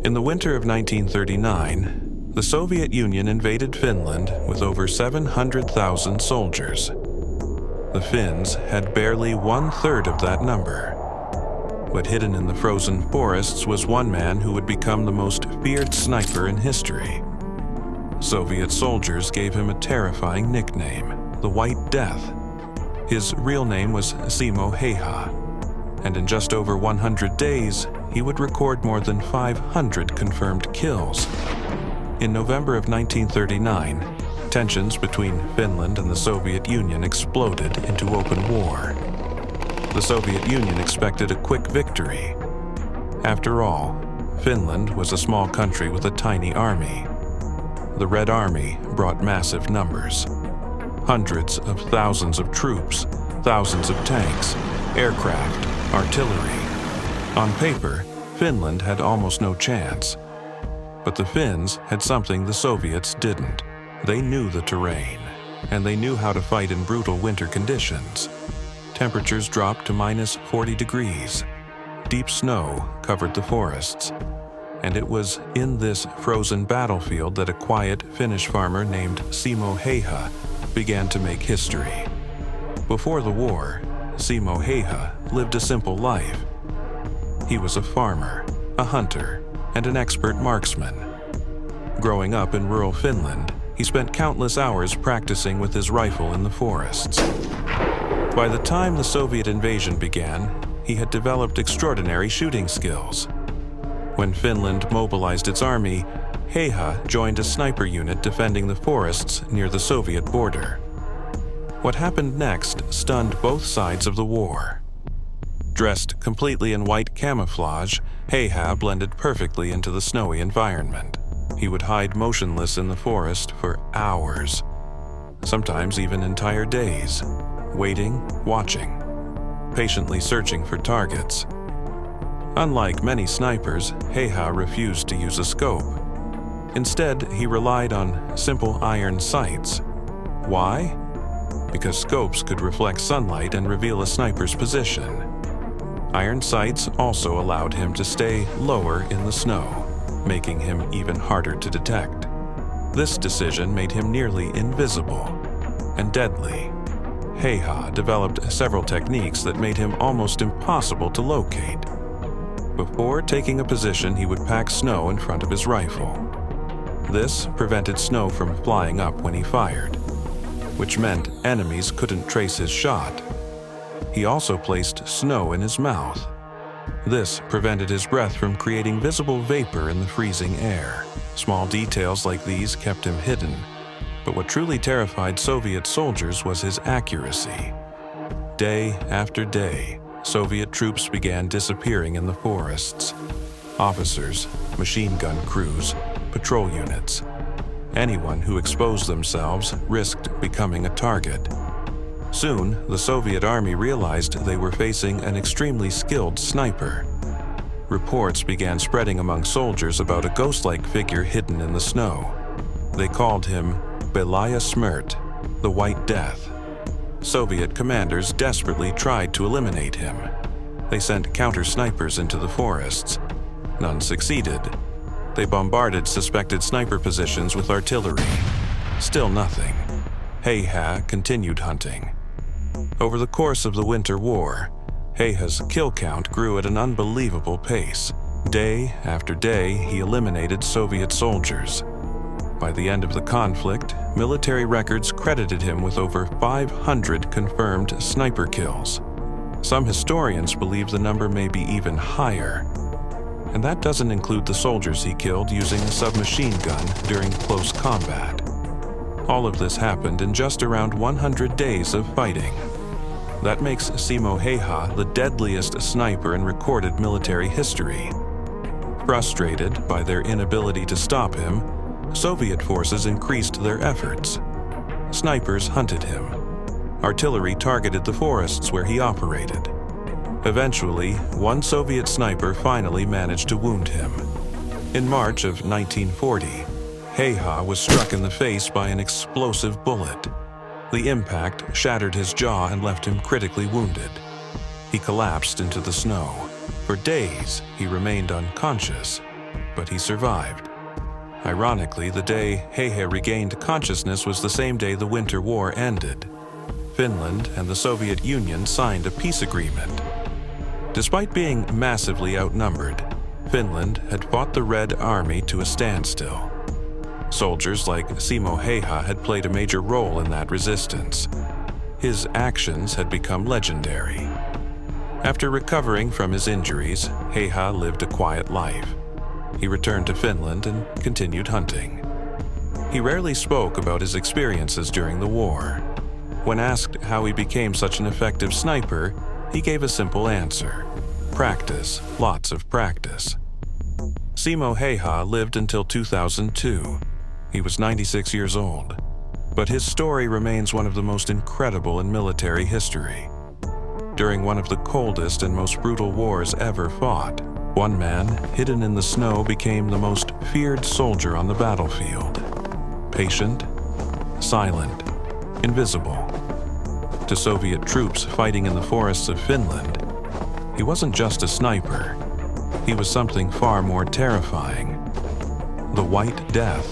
In the winter of 1939, the Soviet Union invaded Finland with over 700,000 soldiers. The Finns had barely 1/3 of that number. But hidden in the frozen forests was one man who would become the most feared sniper in history. Soviet soldiers gave him a terrifying nickname, the White Death. His real name was Simo Häyhä, and in just over 100 days, he would record more than 500 confirmed kills. In November of 1939, tensions between Finland and the Soviet Union exploded into open war. The Soviet Union expected a quick victory. After all, Finland was a small country with a tiny army. The Red Army brought massive numbers. Hundreds of thousands of troops, thousands of tanks, aircraft, artillery. On paper, Finland had almost no chance. But the Finns had something the Soviets didn't. They knew the terrain, and they knew how to fight in brutal winter conditions. Temperatures dropped to -40 degrees. Deep snow covered the forests. And it was in this frozen battlefield that a quiet Finnish farmer named Simo Häyhä began to make history. Before the war, Simo Häyhä lived a simple life. He was a farmer, a hunter, and an expert marksman. Growing up in rural Finland, he spent countless hours practicing with his rifle in the forests. By the time the Soviet invasion began, he had developed extraordinary shooting skills. When Finland mobilized its army, Häyhä joined a sniper unit defending the forests near the Soviet border. What happened next stunned both sides of the war. Dressed completely in white camouflage, Häyhä blended perfectly into the snowy environment. He would hide motionless in the forest for hours, sometimes even entire days, waiting, watching, patiently searching for targets. Unlike many snipers, Häyhä refused to use a scope. Instead, he relied on simple iron sights. Why? Because scopes could reflect sunlight and reveal a sniper's position. Iron sights also allowed him to stay lower in the snow, making him even harder to detect. This decision made him nearly invisible and deadly. Häyhä developed several techniques that made him almost impossible to locate. Before taking a position, he would pack snow in front of his rifle. This prevented snow from flying up when he fired, which meant enemies couldn't trace his shot. He also placed snow in his mouth. This prevented his breath from creating visible vapor in the freezing air. Small details like these kept him hidden, but what truly terrified Soviet soldiers was his accuracy. Day after day, Soviet troops began disappearing in the forests. Officers, machine gun crews, patrol units. Anyone who exposed themselves risked becoming a target. Soon, the Soviet army realized they were facing an extremely skilled sniper. Reports began spreading among soldiers about a ghost-like figure hidden in the snow. They called him Belaya Smrt, the White Death. Soviet commanders desperately tried to eliminate him. They sent counter-snipers into the forests. None succeeded. They bombarded suspected sniper positions with artillery. Still nothing. Häyhä continued hunting. Over the course of the Winter War, Häyhä's kill count grew at an unbelievable pace. Day after day, he eliminated Soviet soldiers. By the end of the conflict, military records credited him with over 500 confirmed sniper kills. Some historians believe the number may be even higher. And that doesn't include the soldiers he killed using a submachine gun during close combat. All of this happened in just around 100 days of fighting. That makes Simo Häyhä the deadliest sniper in recorded military history. Frustrated by their inability to stop him, Soviet forces increased their efforts. Snipers hunted him. Artillery targeted the forests where he operated. Eventually, one Soviet sniper finally managed to wound him. In March of 1940, Häyhä was struck in the face by an explosive bullet. The impact shattered his jaw and left him critically wounded. He collapsed into the snow. For days, he remained unconscious. but he survived. Ironically, the day Häyhä regained consciousness was the same day the Winter War ended. Finland and the Soviet Union signed a peace agreement. Despite being massively outnumbered, Finland had fought the Red Army to a standstill. Soldiers like Simo Häyhä had played a major role in that resistance. His actions had become legendary. After recovering from his injuries, Häyhä lived a quiet life. He returned to Finland and continued hunting. He rarely spoke about his experiences during the war. When asked how he became such an effective sniper, he gave a simple answer: practice, lots of practice. Simo Häyhä lived until 2002. He was 96 years old, but his story remains one of the most incredible in military history. During one of the coldest and most brutal wars ever fought, one man, hidden in the snow, became the most feared soldier on the battlefield. Patient, silent, invisible. To Soviet troops fighting in the forests of Finland, he wasn't just a sniper. He was something far more terrifying: the White Death.